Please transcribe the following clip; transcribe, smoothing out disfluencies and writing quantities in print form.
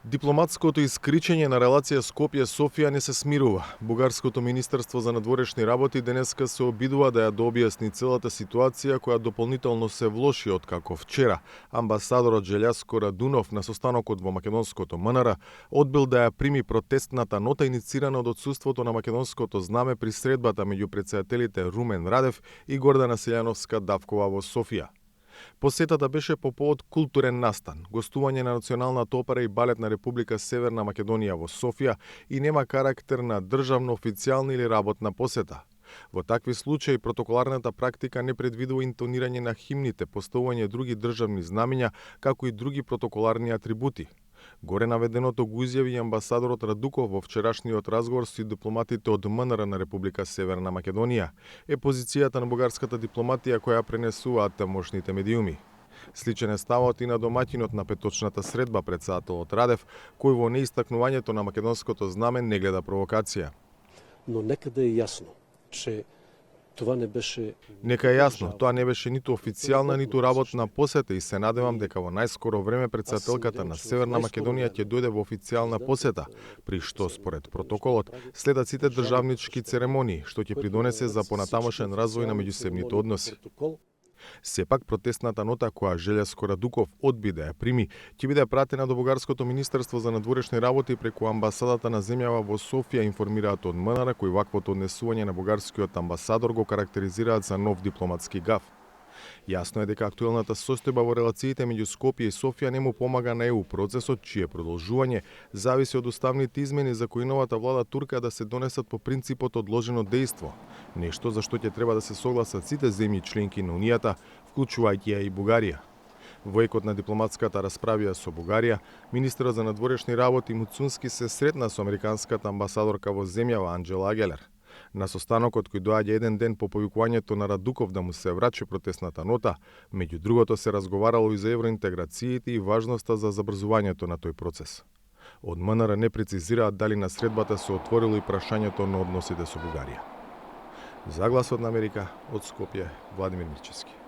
Дипломатското искричење на релација Скопје-Софија не се смирува. Бугарското министерство за надворешни работи денеска се обидува да ја дообјасни целата ситуација која дополнително се влоши откако вчера амбасадорот Желјаско Радунов на состанокот во македонското МНР одбил да ја прими протестната нота иницирана од отсуството на македонското знаме при средбата меѓу претседателите Румен Радев и Гордана Селјановска-Давкова во Софија. Посетата беше по повод културен настан, гостување на Националната опера и балет на Република Северна Македонија во Софија и нема карактер на државно официјална или работна посета. Во такви случаи протоколарната практика не предвидува интонирање на химните, поставување други државни знамења, како и други протоколарни атрибути. Горе наведеното го изјави и амбасадорот Радуков во вчерашниот разговор со дипломатите од МНР на Република Северна Македонија. Е позицијата на бугарската дипломатија која пренесуваат тамошните медиуми. Сличен е ставот и на домаќинот на петочната средба претседателот Радев, кој во неистакнувањето на македонското знаме не гледа провокација. Но нека да е јасно, че това не беше... Нека е јасно, тоа не беше ниту официјална, ниту работна посета и се надевам дека во најскоро време претседателката на Северна Македонија ќе дојде во официјална посета, при што според протоколот следат сите државнички церемонии, што ќе придонесе за понатамошен развој на меѓусебните односи. Сепак протестната нота која Желјаско Радуков одби да ја прими, ќе биде пратена до Бугарското министерство за надворешни работи преку амбасадата на земјава во Софија, информираат од МНР, кој ваквото однесување на бугарскиот амбасадор го карактеризираат за нов дипломатски гаф. Јасно е дека актуелната состојба во релациите меѓу Скопје и Софија не му помага на ЕУ процесот, чие продолжување зависи од уставните измени за кои новата влада турка да се донесат по принципот одложено дејство, нешто за што ќе треба да се согласат сите земји членки на Унијата, вклучувајќи ја и Бугарија. Во екот на дипломатската расправија со Бугарија, министерот за надворешни работи Муцунски се сретна со американската амбасадорка во земјава Анџела Агелер. На состанокот кој доаѓа еден ден по повикувањето на Радуков да му се врачи протестната нота, меѓу другото се разговарало и за евроинтеграциите и важноста за забрзувањето на тој процес. Од МНР не прецизираат дали на средбата се отворило и прашањето на односите со Бугарија. За Гласот на Америка, од Скопје, Владимир Мирчевски.